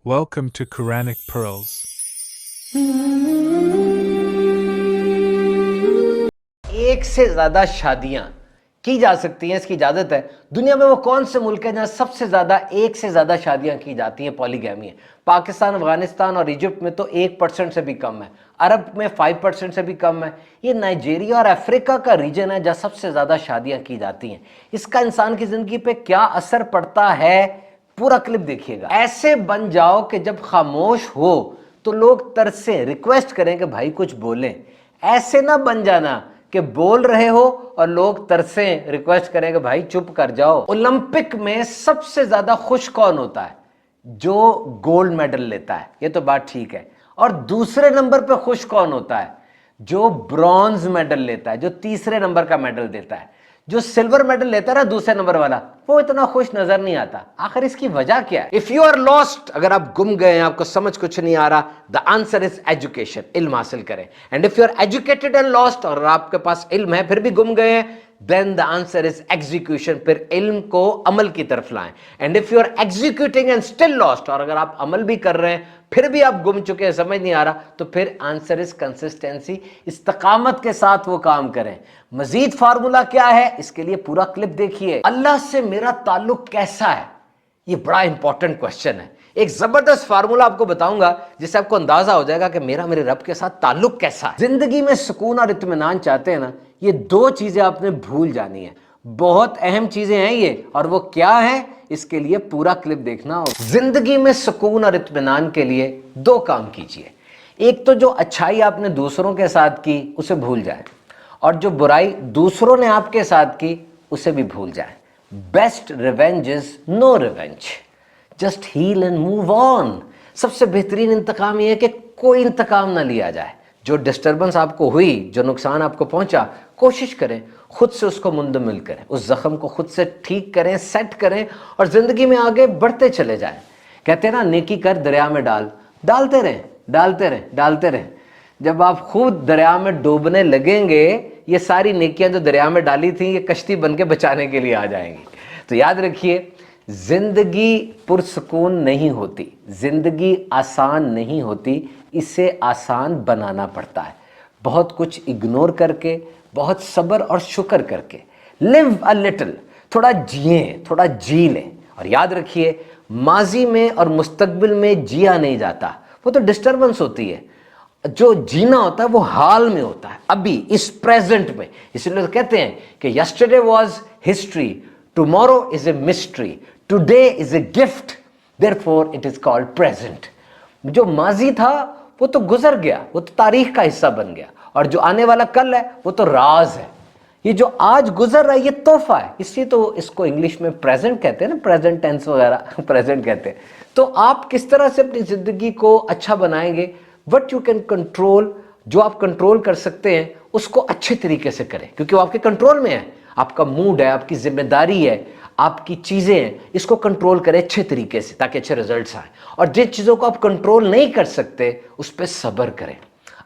Welcome to Quranic Pearls. एक से ज्यादा शादियां की जा सकती हैं, इसकी इजाजत है। दुनिया में वो कौन से मुल्क है जहां सबसे ज्यादा एक से ज्यादा शादियां की जाती हैं? पॉलीगैमी है। पाकिस्तान, अफगानिस्तान और इजिप्ट में तो 1% से भी कम है, अरब में 5% से भी कम है। ये नाइजीरिया और अफ्रीका का रीजन है जहां सबसे ज्यादा शादियां की जाती हैं। इसका इंसान की जिंदगी पे क्या असर पड़ता है, पूरा क्लिप देखिएगा। ऐसे बन जाओ कि जब खामोश हो तो लोग तरसे, रिक्वेस्ट करें कि भाई कुछ बोलें। ऐसे ना बन जाना कि बोल रहे हो और लोग तरसें, रिक्वेस्ट करें कि भाई चुप कर जाओ। ओलंपिक में सबसे ज्यादा खुश कौन होता है? जो गोल्ड मेडल लेता है, ये तो बात ठीक है। और दूसरे नंबर पे खुश कौन होता है? जो ब्रॉन्ज मेडल लेता है, जो तीसरे नंबर का मेडल देता है। जो सिल्वर मेडल लेता है ना दूसरे नंबर वाला, वो इतना खुश नजर नहीं आता। आखिर इसकी वजह क्या है? इफ यू आर लॉस्ट, अगर आप गुम गए हैं, आपको समझ कुछ नहीं आ रहा, द आंसर इज एजुकेशन। इल्म हासिल करें। And if you are educated and lost, और आपके पास इल्म है फिर भी गुम गए हैं, then the answer is execution। फिर इल्म को अमल की तरफ लाएं। and if you are executing and still lost, और अगर आप अमल भी कर रहे हैं फिर भी आप गुम चुके हैं, समझ नहीं आ रहा, तो फिर आंसर इज कंसिस्टेंसी। इस्तिकामत के साथ वो काम करें। मजीद फार्मूला क्या है, इसके लिए पूरा क्लिप देखिए। अल्लाह से मेरा ताल्लुक कैसा है, ये बड़ा इंपॉर्टेंट क्वेश्चन है। एक जबरदस्त फार्मूला आपको बताऊंगा जिससे आपको अंदाजा हो जाएगा कि मेरा मेरे रब के साथ ताल्लुक कैसा है। जिंदगी में सुकून और इत्मीनान चाहते हैं ना, ये दो चीजें आपने भूल जानी है। बहुत अहम चीजें हैं ये, और वो क्या है, इसके लिए पूरा क्लिप देखना होगा। जिंदगी में सुकून और इत्मीनान के लिए दो काम कीजिए। एक तो जो अच्छाई आपने दूसरों के साथ की उसे भूल जाए, और जो बुराई दूसरों ने आपके साथ की उसे भी भूल जाए। Best revenge is no revenge, just heal and move on. सबसे बेहतरीन इंतकाम यह है कि कोई इंतकाम ना लिया जाए। जो डिस्टर्बेंस आपको हुई, जो नुकसान आपको पहुंचा, कोशिश करें खुद से उसको मुंतमिल करें, उस जख्म को खुद से ठीक करें, सेट करें, और जिंदगी में आगे बढ़ते चले जाएं। कहते हैं ना, नेकी कर दरिया में डाल, डालते रहें, डालते रहें, डालते रहें। जब आप खुद दरिया में डूबने लगेंगे, ये सारी नेकियां जो दरिया में डाली थी, ये कश्ती बन के बचाने के लिए आ जाएंगी। तो याद रखिए, जिंदगी पुरसुकून नहीं होती, जिंदगी आसान नहीं होती, इसे आसान बनाना पड़ता है। बहुत कुछ इग्नोर करके, बहुत सब्र और शुक्र करके। लिव अ लिटिल, थोड़ा जिए, थोड़ा जी लें। और याद रखिए, माजी में और मुस्तकबिल में जिया नहीं जाता, वो तो डिस्टर्बेंस होती है। जो जीना होता है वो हाल में होता है, अभी इस प्रेजेंट में। इसलिए तो कहते हैं कि yesterday was history, tomorrow is a mystery, today is a gift, therefore it is called present. जो माजी था वो तो गुजर गया, वो तो तारीख का हिस्सा बन गया, और जो आने वाला कल है वो तो राज है। ये जो आज गुजर रहा है ये तोहफा है, इसलिए तो इसको इंग्लिश में प्रेजेंट कहते हैं ना, प्रेजेंट टेंस वगैरह प्रेजेंट कहते हैं। तो आप किस तरह से अपनी जिंदगी को अच्छा बनाएंगे? व्हाट यू कैन कंट्रोल, जो आप कंट्रोल कर सकते हैं उसको अच्छे तरीके से करें, क्योंकि वो आपके कंट्रोल में है। आपका मूड है, आपकी जिम्मेदारी है, आपकी चीजें हैं, इसको कंट्रोल करें अच्छे तरीके से ताकि अच्छे रिजल्ट्स आए। और जिन चीजों को आप कंट्रोल नहीं कर सकते उस पर सब्र करें,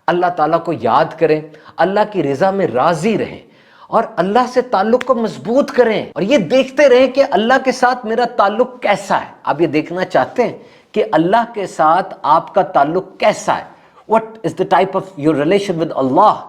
अल्लाह ताला को याद करें, अल्लाह की रजा में राजी रहें, और अल्लाह से ताल्लुक को मजबूत करें। और ये देखते रहें कि अल्लाह के साथ मेरा ताल्लुक कैसा है। आप ये देखना चाहते हैं कि अल्लाह के साथ आपका ताल्लुक कैसा है, what is the type of your relation with अल्लाह।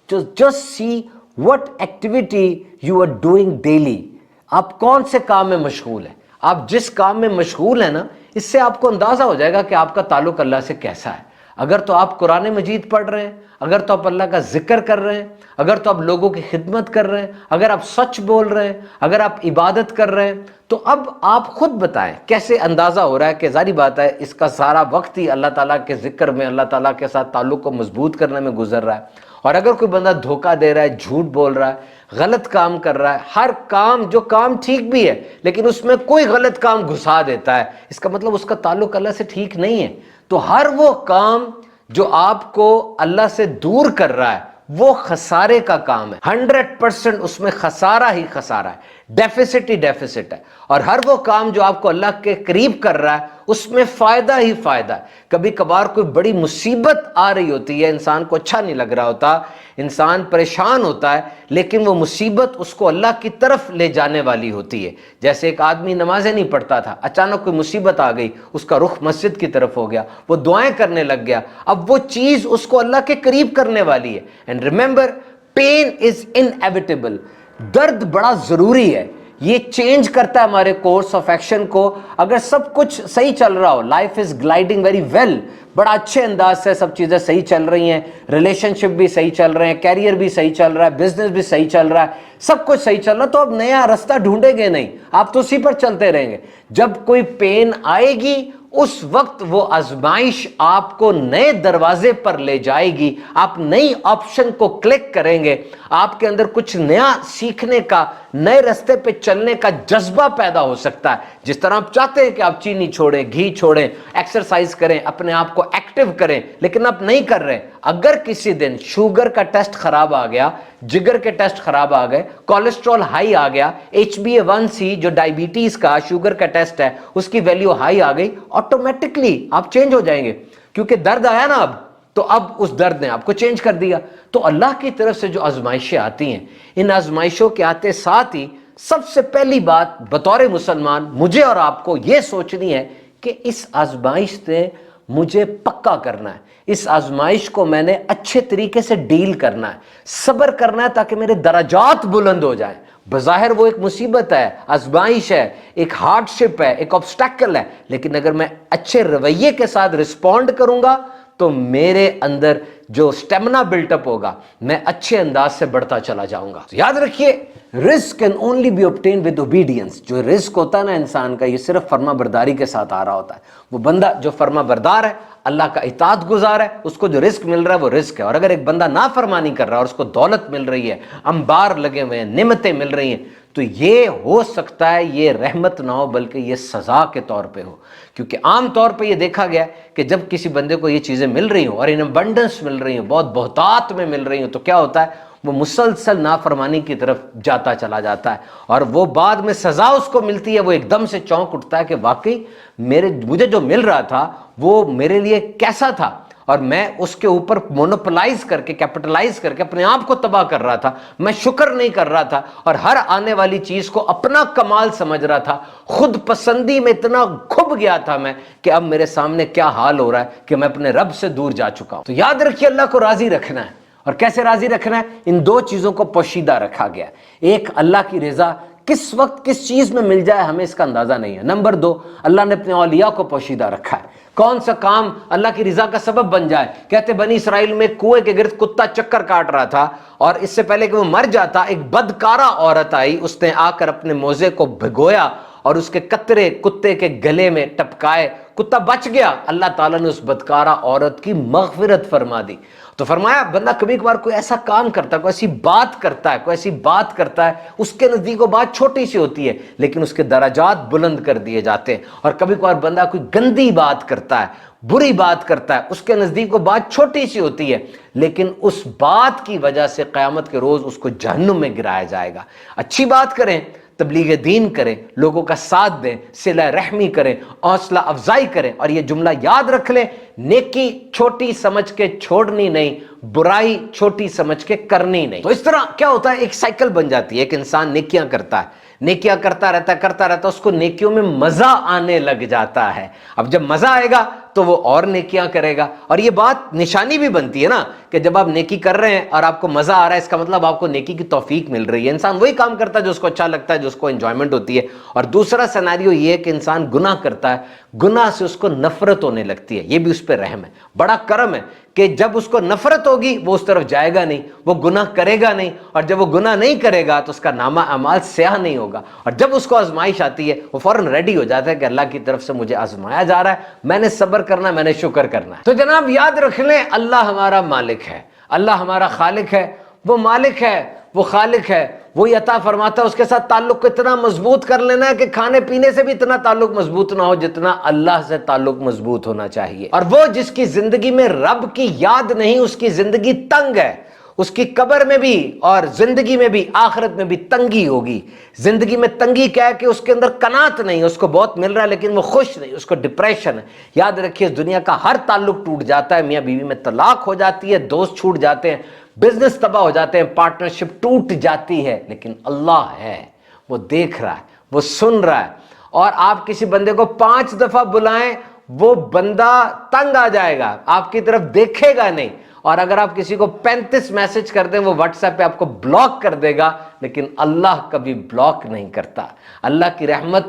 Just see what activity you are doing daily. आप कौन से काम में मशगूल हैं? आप जिस काम में मशगूल हैं ना, इससे आपको अंदाजा हो जाएगा कि आपका ताल्लुक अल्लाह से कैसा है। अगर तो आप कुरान मजीद पढ़ रहे हैं, अगर तो आप अल्लाह का जिक्र कर रहे हैं, अगर तो आप लोगों की खिदमत कर रहे हैं, अगर आप सच बोल रहे हैं, अगर आप इबादत कर रहे हैं, तो अब आप खुद बताएं कैसे अंदाजा हो रहा है कि जारी बात है इसका सारा वक्त ही अल्लाह ताला के जिक्र में, अल्लाह ताला के साथ ताल्लुक को मजबूत करने में गुजर रहा है। और अगर कोई बंदा धोखा दे रहा है, झूठ बोल रहा है, गलत काम कर रहा है, हर काम जो काम ठीक भी है लेकिन उसमें कोई गलत काम घुसा देता है, इसका मतलब उसका ताल्लुक अल्लाह से ठीक नहीं है। तो हर वो काम जो आपको अल्लाह से दूर कर रहा है वो खसारे का काम है। 100% उसमें खसारा ही खसारा है। डेफिसिट ही डेफिसिट है। और हर वो काम जो आपको अल्लाह के करीब कर रहा है उसमें फायदा ही फायदा है। कभी कभार कोई बड़ी मुसीबत आ रही होती है, इंसान को अच्छा नहीं लग रहा होता, इंसान परेशान होता है, लेकिन वो मुसीबत उसको अल्लाह की तरफ ले जाने वाली होती है। जैसे एक आदमी नमाजें नहीं पढ़ता था, अचानक कोई मुसीबत आ गई, उसका रुख मस्जिद की तरफ हो गया, वो दुआएं करने लग गया, अब वो चीज उसको अल्लाह के करीब करने वाली है। And remember, pain is inevitable. दर्द बड़ा जरूरी है, ये चेंज करता है हमारे कोर्स ऑफ एक्शन को। अगर सब कुछ सही चल रहा हो, life is gliding very well, बड़ा अच्छे अंदाज से सब चीजें सही चल रही हैं, रिलेशनशिप भी सही चल रहे हैं, कैरियर भी सही चल रहा है, बिजनेस भी सही चल रहा है, सब कुछ सही चल रहा है, तो अब नया रास्ता ढूंढेंगे नहीं, आप तो उसी पर चलते रहेंगे। जब कोई पेन आएगी उस वक्त वो आजमाइश आपको नए दरवाजे पर ले जाएगी, आप नई ऑप्शन को क्लिक करेंगे, आपके अंदर कुछ नया सीखने का, नए रास्ते पे चलने का जज्बा पैदा हो सकता है। जिस तरह आप चाहते हैं कि आप चीनी छोड़ें, घी छोड़ें, एक्सरसाइज करें, अपने आप को एक्टिव करें, लेकिन आप नहीं कर रहे। अगर किसी दिन शुगर का टेस्ट खराब आ गया, जिगर के टेस्ट खराब आ गए, कोलेस्ट्रॉल हाई आ गया, HbA1c जो डायबिटीज का शुगर का टेस्ट है उसकी वैल्यू हाई आ गई, ऑटोमेटिकली आप चेंज हो जाएंगे, क्योंकि दर्द आया ना अब, तो अब उस दर्द ने आपको चेंज कर दिया। तो अल्लाह की तरफ से जो आजमाइशें आती हैं, इन आजमाइशों के आते साथ ही सबसे पहली बात बतौर मुसलमान मुझे और आपको यह सोचनी है कि इस आजमाइश से मुझे पक्का करना है, इस आजमाइश को मैंने अच्छे तरीके से डील करना है, सब्र करना है ताकि मेरे दराजात बुलंद हो जाएं। बज़ाहिर वो एक मुसीबत है, आजमाइश है, एक हार्डशिप है, एक ऑब्स्टेकल है, लेकिन अगर मैं अच्छे रवैये के साथ रिस्पॉन्ड करूंगा तो मेरे अंदर जो स्टेमिना बिल्टअप होगा, मैं अच्छे अंदाज से बढ़ता चला जाऊंगा। तो याद रखिए, risk can only B obtain with obedience. जो रिस्क होता है ना इंसान का, ये सिर्फ फर्मा बरदारी के साथ आ रहा होता है। वो बंदा जो फर्मा बरदार है, अल्लाह का इताअत गुजार है, उसको जो रिस्क मिल रहा है वो रिस्क है। और अगर एक बंदा नाफरमानी कर रहा है और उसको दौलत मिल रही है, अंबार लगे हुए हैं, निमतें मिल रही हैं, तो ये हो सकता है ये रहमत ना हो बल्कि ये सजा के तौर पे हो। क्योंकि आम तौर पे ये देखा गया कि जब किसी बंदे को ये चीजें मिल रही हो और इन अबंडेंस मिल रही हो, बहुत बहुतात में मिल रही हो, तो क्या होता है, वो मुसलसल नाफरमानी की तरफ जाता चला जाता है। और वो बाद में सजा उसको मिलती है, वो एकदम से चौंक उठता है कि वाकई मुझे जो मिल रहा था वो मेरे लिए कैसा था, और मैं उसके ऊपर मोनोपोलाइज करके, कैपिटलाइज करके अपने आप को तबाह कर रहा था। मैं शुक्र नहीं कर रहा था और हर आने वाली चीज को अपना कमाल समझ रहा था। खुद पसंदी में इतना खुब गया था मैं कि अब मेरे सामने क्या हाल हो रहा है कि मैं अपने रब से दूर जा चुका हूं। तो याद रखिए, अल्लाह को राजी रखना है। और कैसे राजी रखना है? इन दो चीजों को पोशीदा रखा गया। एक, अल्लाह की रजा किस वक्त किस चीज में मिल जाए हमें इसका अंदाजा नहीं है। नंबर दो, अल्लाह ने अपने औलिया को पोशीदा रखा है। कौन सा काम अल्लाह की रजा का सबब बन जाए? कहते बनी इसराइल में कुएं के गिर्द कुत्ता चक्कर काट रहा था और इससे पहले कि वो मर जाता, एक बदकारा औरत आई, उसने आकर अपने मोजे को भिगोया और उसके कतरे कुत्ते के गले में टपकाए, कुत्ता बच गया। अल्लाह ताला ने उस बदकारा औरत की मगफिरत फरमा दी। तो फरमाया, बंदा कभी कभार कोई ऐसा काम करता है, कोई ऐसी बात करता है, कोई ऐसी बात करता है, उसके नजदीक वो बात छोटी सी होती है लेकिन उसके दराजात बुलंद कर दिए जाते हैं। और कभी कभार बंदा कोई गंदी बात करता है, बुरी बात करता है, उसके नजदीक वो बात छोटी सी होती है लेकिन उस बात की वजह से क़यामत के रोज उसको जहन्नुम में गिराया जाएगा। अच्छी बात करें, तबलीग दीन करें, लोगों का साथ दें, सिला रहमी करें, हौसला अफजाई करें, और ये जुमला याद रख लें, नेकी छोटी समझ के छोड़नी नहीं, बुराई छोटी समझ के करनी नहीं। तो इस तरह क्या होता है, एक साइकिल बन जाती है। एक इंसान नेकियां करता है, नेकियां करता रहता, उसको नेकियों में मजा आने लग जाता है। अब जब मजा आएगा तो वो और नेकियां करेगा। और ये बात निशानी भी बनती है ना कि जब आप नेकी कर रहे हैं और आपको मजा आ रहा है, इसका मतलब आपको नेकी की तौफीक मिल रही है। इंसान वही काम करता है जो उसको अच्छा लगता है, जो उसको एंजॉयमेंट होती है। और दूसरा सिनेरियो ये है कि इंसान गुनाह करता है, गुनाह से उसको नफरत होने लगती है। ये भी उस पर रहम है, बड़ा करम है कि जब उसको नफरत होगी वो उस तरफ जाएगा नहीं, वो गुनाह करेगा नहीं, और जब वो गुनाह नहीं करेगा तो उसका नामा अमाल स्याह नहीं होगा। और जब उसको आजमाइश आती है वो फौरन रेडी हो जाता है कि अल्लाह की तरफ से मुझे आजमाया जा रहा है, मैंने सब्र करना, मैंने शुक्र करना है। तो जनाब याद रख लें, अल्लाह हमारा मालिक है, अल्लाह हमारा खालिक है। वो मालिक है, वो खालिक है, वो अता फरमाता है। उसके साथ ताल्लुक को इतना मजबूत कर लेना है कि खाने पीने से भी इतना ताल्लुक मजबूत ना हो जितना अल्लाह से ताल्लुक मजबूत होना चाहिए। और वो जिसकी जिंदगी में रब की याद नहीं, उसकी जिंदगी तंग है, اس کی قبر میں بھی اور زندگی میں بھی آخرت میں بھی تنگی ہوگی. زندگی میں تنگی کیا ہے کہ اس کے اندر قناعت نہیں, اس کو بہت مل رہا ہے لیکن وہ خوش نہیں, اس کو ڈپریشن ہے. یاد رکھیے اس دنیا کا ہر تعلق ٹوٹ جاتا ہے, میاں بیوی میں طلاق ہو جاتی ہے, دوست چھوٹ جاتے ہیں, بزنس تباہ ہو جاتے ہیں, پارٹنرشپ ٹوٹ جاتی ہے, لیکن اللہ ہے, وہ دیکھ رہا ہے, وہ سن رہا ہے. اور آپ کسی بندے کو 5 دفعہ بلائیں وہ بندہ تنگ آ جائے گا, آپ کی طرف دیکھے گا نہیں. اور اگر آپ کسی کو 35 میسج کر دیں وہ واٹس ایپ پہ آپ کو بلاک کر دے گا, لیکن اللہ کبھی بلاک نہیں کرتا. اللہ کی رحمت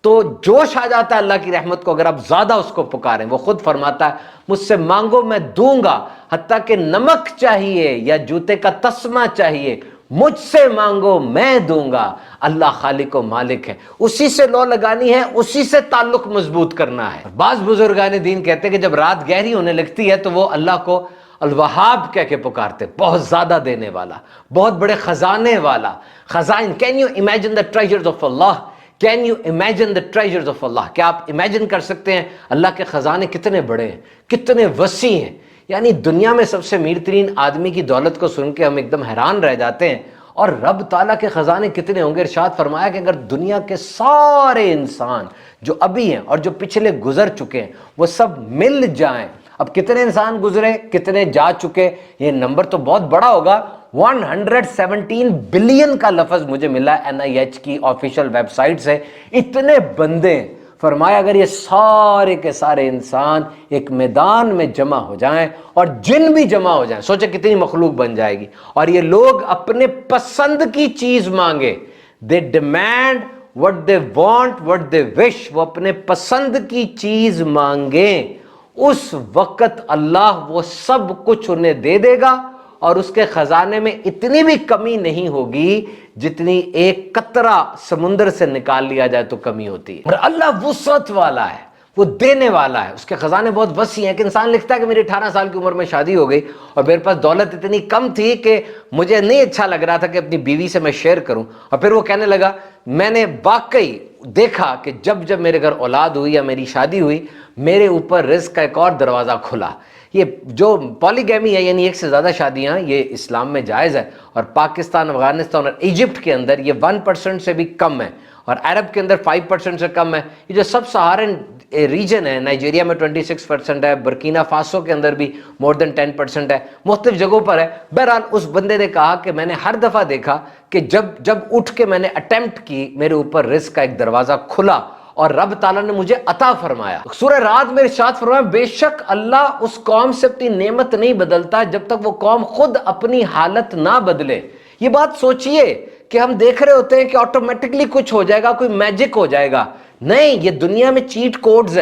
تو جوش آ جاتا ہے اللہ کی رحمت کو اگر آپ زیادہ اس کو پکاریں. وہ خود فرماتا ہے مجھ سے مانگو میں دوں گا, حتیٰ کہ نمک چاہیے یا جوتے کا تسمہ چاہیے مجھ سے مانگو میں دوں گا. اللہ خالق و مالک ہے, اسی سے لو لگانی ہے, اسی سے تعلق مضبوط کرنا ہے. بعض بزرگان دین کہتے ہیں کہ جب رات گہری ہونے لگتی ہے تو وہ اللہ کو الوہاب کہہ کے پکارتے, بہت زیادہ دینے والا, بہت بڑے خزانے والا. خزائن, can you imagine the treasures of Allah, can you imagine the treasures of Allah, کیا آپ امیجن کر سکتے ہیں اللہ کے خزانے کتنے بڑے ہیں, کتنے وسیع ہیں. یعنی دنیا میں سب سے امیر ترین آدمی کی دولت کو سن کے ہم ایک دم حیران رہ جاتے ہیں, اور رب تعالیٰ کے خزانے کتنے ہوں گے. ارشاد فرمایا کہ اگر دنیا کے سارے انسان جو ابھی ہیں اور جو پچھلے گزر چکے ہیں وہ سب مل جائیں, اب کتنے انسان گزرے کتنے جا چکے, یہ نمبر تو بہت بڑا ہوگا. 117 بلین کا لفظ مجھے ملا NIH کی آفیشیل ویب سائٹ سے, اتنے بندے. فرمایا اگر یہ سارے کے سارے انسان ایک میدان میں جمع ہو جائیں اور جن بھی جمع ہو جائیں, سوچے کتنی مخلوق بن جائے گی, اور یہ لوگ اپنے پسند کی چیز مانگے, they demand what they want, what they wish, وہ اپنے پسند کی چیز مانگیں, اس وقت اللہ وہ سب کچھ انہیں دے دے گا, اور اس کے خزانے میں اتنی بھی کمی نہیں ہوگی جتنی ایک قطرہ سمندر سے نکال لیا جائے تو کمی ہوتی ہے. اور اللہ وسعت والا ہے, وہ دینے والا ہے, اس کے خزانے بہت وسیع ہیں. کہ انسان لکھتا ہے کہ میری 18 سال کی عمر میں شادی ہو گئی اور میرے پاس دولت اتنی کم تھی کہ مجھے نہیں اچھا لگ رہا تھا کہ اپنی بیوی سے میں شیئر کروں, اور پھر وہ کہنے لگا میں نے واقعی دیکھا کہ جب جب میرے گھر اولاد ہوئی یا میری شادی ہوئی میرے اوپر رزق کا ایک اور دروازہ کھلا. یہ جو پالیگیمی ہے یعنی ایک سے زیادہ شادیاں, یہ اسلام میں جائز ہے, اور پاکستان, افغانستان اور ایجپٹ کے اندر یہ 1% سے بھی کم ہے, اور عرب کے اندر 5% سے کم ہے. یہ جو سب سہارن ریجن ہے, نائجیریا میں 26% ہے, برکینا فاسو کے اندر بھی مور دین 10% ہے, مختلف جگہوں پر ہے. بہرحال اس بندے نے کہا کہ میں نے ہر دفعہ دیکھا کہ جب اٹھ کے میں نے اٹیمپٹ کی میرے اوپر رزق کا ایک دروازہ کھلا اور رب تعالیٰ نے مجھے عطا فرمایا. سورہ رات میں ارشاد فرمایا بے شک اللہ اس قوم سے اپنی نعمت نہیں بدلتا جب تک وہ قوم خود اپنی حالت نہ بدلے. یہ بات سوچئے کہ ہم دیکھ رہے ہوتے ہیں کہ آٹومیٹکلی کچھ ہو جائے گا, کوئی میجک ہو جائے گا. نہیں, یہ دنیا میں چیٹ کوڈز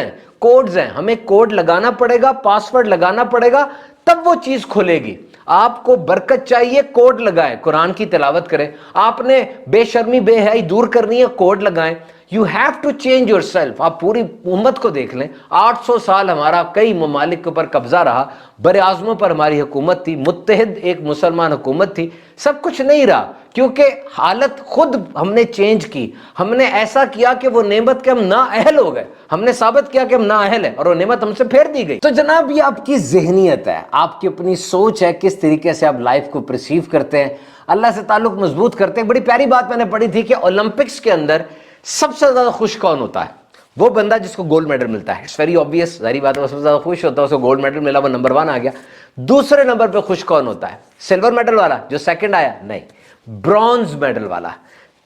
ہیں, ہمیں کوڈ لگانا پڑے گا, پاسورڈ لگانا پڑے گا, تب وہ چیز کھلے گی. آپ کو برکت چاہیے, کوڈ لگائیں, قرآن کی تلاوت کریں. آپ نے بے شرمی بے حیائی دور کرنی ہے, کوڈ لگائیں. You have to change yourself. آپ پوری امت کو دیکھ لیں, 800 سال ہمارا کئی ممالک کے اوپر قبضہ رہا, بر اعظموں پر ہماری حکومت تھی, متحد ایک مسلمان حکومت تھی, سب کچھ نہیں رہا کیونکہ حالت خود ہم نے چینج کی. ہم نے ایسا کیا کہ وہ نعمت کے ہم نااہل ہو گئے, ہم نے ثابت کیا کہ ہم نااہل ہیں اور وہ نعمت ہم سے پھیر دی گئی. تو جناب یہ آپ کی ذہنیت ہے, آپ کی اپنی سوچ ہے, کس طریقے سے آپ لائف کو پرسیو کرتے ہیں, اللہ سے تعلق مضبوط کرتے ہیں. بڑی پیاری بات میں نے پڑھی تھی کہ اولمپکس کے اندر سب سے زیادہ خوش کون ہوتا ہے؟ وہ بندہ جس کو گولڈ میڈل ملتا ہے. اٹس ویری obvious, ظاہری بات ہے, وہ سب سے زیادہ خوش ہوتا ہے, اس کو گولڈ میڈل ملا, وہ نمبر 1 آ گیا. دوسرے نمبر پہ خوش کون ہوتا ہے؟ سلور میڈل والا جو سیکنڈ آیا؟ نہیں, برونز میڈل والا.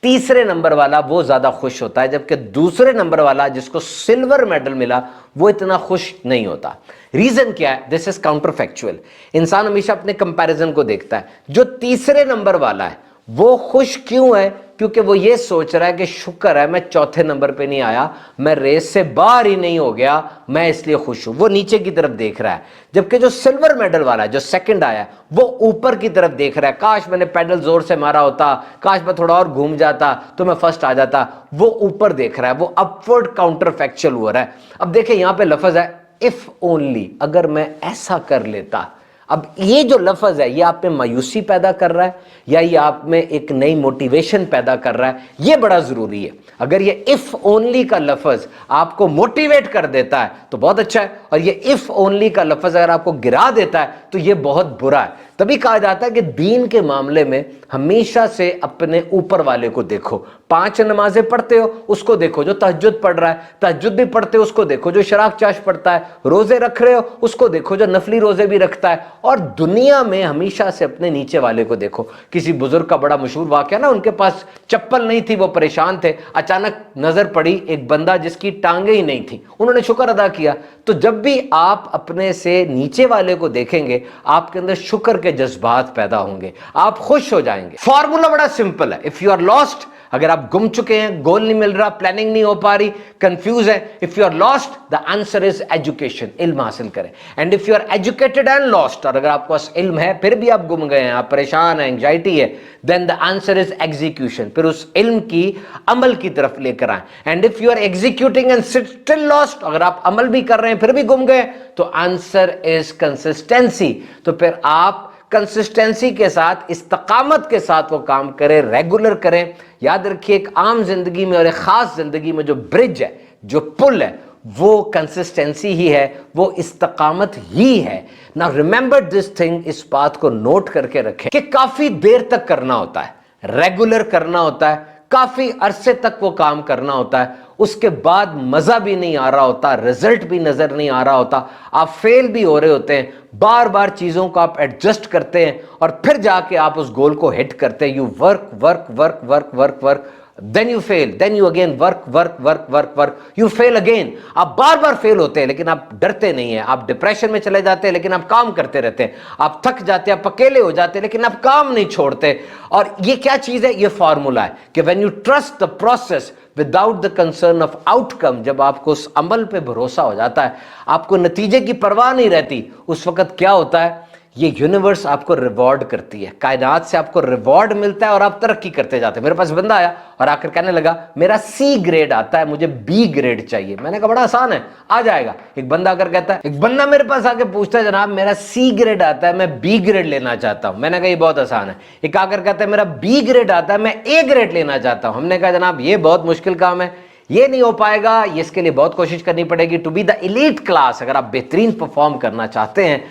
تیسرے نمبر والا وہ زیادہ خوش ہوتا ہے, جبکہ دوسرے نمبر والا جس کو سلور میڈل ملا وہ اتنا خوش نہیں ہوتا. ریزن کیا ہے؟ دس از کاؤنٹر فیکچوئل. انسان ہمیشہ اپنے کمپیریزن کو دیکھتا ہے. جو تیسرے نمبر والا ہے وہ خوش کیوں ہے؟ کیونکہ وہ یہ سوچ رہا ہے کہ شکر ہے میں چوتھے نمبر پہ نہیں آیا, میں ریس سے باہر ہی نہیں ہو گیا, میں اس لیے خوش ہوں. وہ نیچے کی طرف دیکھ رہا ہے. جبکہ جو سلور میڈل والا ہے جو سیکنڈ آیا وہ اوپر کی طرف دیکھ رہا ہے, کاش میں نے پیڈل زور سے مارا ہوتا, کاش میں تھوڑا اور گھوم جاتا تو میں فرسٹ آ جاتا. وہ اوپر دیکھ رہا ہے, وہ اپورڈ کاؤنٹر فیکچوئل ہو رہا ہے. اب دیکھیں یہاں پہ لفظ ہے اف اونلی, اگر میں ایسا کر لیتا. اب یہ جو لفظ ہے یہ آپ میں مایوسی پیدا کر رہا ہے یا یہ آپ میں ایک نئی موٹیویشن پیدا کر رہا ہے, یہ بڑا ضروری ہے. اگر یہ اف اونلی کا لفظ آپ کو موٹیویٹ کر دیتا ہے تو بہت اچھا ہے, اور یہ اف اونلی کا لفظ اگر آپ کو گرا دیتا ہے تو یہ بہت برا ہے. तभी कहा जाता है कि दीन के मामले में हमेशा से अपने ऊपर वाले को देखो। 5 नमाजें पढ़ते हो उसको देखो जो तहज्जुद पढ़ रहा है, तहज्जुद भी पढ़ते हो उसको देखो जो शराब चाश पढ़ता है, रोजे रख रहे हो उसको देखो जो नफली रोजे भी रखता है, और दुनिया में हमेशा से अपने नीचे वाले को देखो। किसी बुजुर्ग का बड़ा मशहूर वाकया ना, उनके पास चप्पल नहीं थी, वो परेशान थे, अचानक नजर पड़ी एक बंदा जिसकी टांगे ही नहीं थी, उन्होंने शुक्र अदा किया। तो जब भी आप अपने से नीचे वाले को देखेंगे आपके अंदर शुक्र के जज्बात पैदा होंगे, आप खुश हो जाएंगे। फॉर्मूला बड़ा सिंपल है। इफ यू आर लॉस्ट, अगर आप गुम चुके हैं, गोल नहीं मिल रहा, प्लानिंग नहीं हो पा रही, कंफ्यूज है, if you are lost the answer is education, इल्म हासिल करें। And if you are educated and lost, और अगर आपके पास इल्म है फिर भी आप गुम गए हैं, आप परेशान हैं, एंग्जाइटी है, then the answer is execution, फिर उस इल्म की अमल की तरफ लेकर आए। And if you are executing and still lost, अगर आप अमल भी कर रहे हैं फिर भी गुम गए, तो आंसर इज कंसिस्टेंसी। तो फिर आप कंसिस्टेंसी के साथ, इस्तकामत के साथ वो काम करें, रेगुलर करें। याद रखिए एक आम जिंदगी में और एक खास जिंदगी में जो ब्रिज है, जो पुल है, वो कंसिस्टेंसी ही है, वो इस्तकामत ही है। नाउ रिमेंबर दिस थिंग, इस बात को नोट करके रखें कि काफी देर तक करना होता है, रेगुलर करना होता है, काफी अरसे तक वो काम करना होता है, उसके बाद मजा भी नहीं आ रहा होता, रिजल्ट भी नजर नहीं आ रहा होता, आप फेल भी हो रहे होते हैं, बार बार चीजों को आप एडजस्ट करते हैं और फिर जाके आप उस गोल को हिट करते हैं। You work work work work work work, then you fail, then you again work work work work work, you fail again। आप बार बार फेल होते हैं लेकिन आप डरते नहीं हैं, आप डिप्रेशन में चले जाते हैं लेकिन आप काम करते रहते हैं, आप थक जाते हैं, आप अकेले हो जाते हैं लेकिन आप काम नहीं छोड़ते। और ये क्या चीज है? ये फॉर्मूला है कि when you trust the process without the concern of outcome, जब आपको उस अमल पे भरोसा हो जाता है, आपको नतीजे की परवाह नहीं रहती, उस वक्त क्या होता है? ये यूनिवर्स आपको रिवॉर्ड करती है, कायनात से आपको रिवॉर्ड मिलता है और आप तरक्की करते जाते हैं। मेरे पास बंदा आया और आकर कहने लगा मेरा सी ग्रेड आता है, मुझे बी ग्रेड चाहिए। मैंने कहा बड़ा आसान है, आ जाएगा। एक बंदा आकर कहता है, एक बंदा मेरे पास आके पूछता है जनाब मेरा सी ग्रेड आता है, मैं बी ग्रेड लेना चाहता हूं। मैंने कहा ये बहुत आसान है। एक आकर कहता है मेरा बी ग्रेड आता है, मैं ए ग्रेड लेना चाहता हूं। हमने कहा जनाब ये बहुत मुश्किल काम है, ये नहीं हो पाएगा, ये इसके लिए बहुत कोशिश करनी पड़ेगी। To be the elite class, अगर आप बेहतरीन परफॉर्म करना चाहते हैं,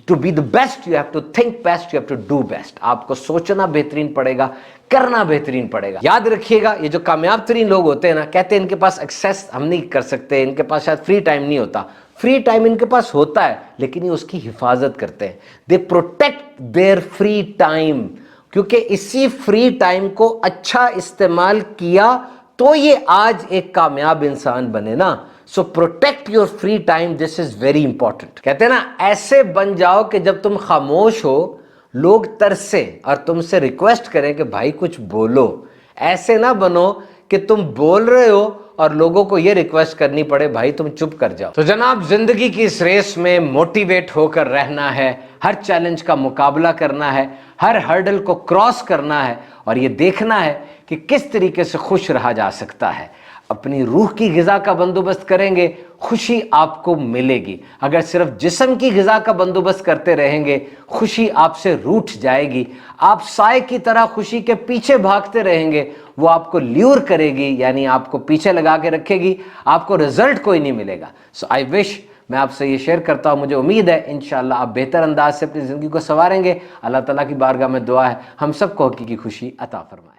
to be the best you have to think best, you have to do best. आपको सोचना बेहतरीन पड़ेगा, करना बेहतरीन पड़ेगा। याद रखिएगा ये जो कामयाब तरीन लोग होते हैं ना, कहते हैं इनके पास एक्सेस हम नहीं कर सकते, इनके पास शायद फ्री टाइम नहीं होता। फ्री टाइम इनके पास होता है लेकिन ये उसकी हिफाजत करते हैं। They protect their free time, क्योंकि इसी फ्री टाइम को अच्छा इस्तेमाल किया तो ये आज एक कामयाब इंसान बने ना। So protect your free time, this is very important. कहते हैं ना ऐसे बन जाओ कि जब तुम खामोश हो लोग तरसे और तुमसे रिक्वेस्ट करें कि भाई कुछ बोलो। ऐसे ना बनो कि तुम बोल रहे हो और लोगों को यह रिक्वेस्ट करनी पड़े भाई तुम चुप कर जाओ। तो जनाब जिंदगी की इस रेस में मोटिवेट होकर रहना है, हर चैलेंज का मुकाबला करना है, हर हर्डल को क्रॉस करना है और ये देखना है कि किस तरीके से खुश रहा जा सकता है। अपनी रूह की ग़िज़ा का बंदोबस्त करेंगे, खुशी आपको मिलेगी। अगर सिर्फ जिस्म की ग़िज़ा का बंदोबस्त करते रहेंगे, खुशी आपसे रूठ जाएगी। आप साए की तरह खुशी के पीछे भागते रहेंगे, वो आपको ल्यूर करेगी, यानी आपको पीछे लगा के रखेगी, आपको रिजल्ट कोई नहीं मिलेगा। सो आई विश, मैं आपसे ये शेयर करता हूँ, मुझे उम्मीद है इंशाअल्लाह आप बेहतर अंदाज से अपनी ज़िंदगी को संवारेंगे। अल्लाह ताला की बारगाह में दुआ है हम सबको हकीकी खुशी अता फरमाए।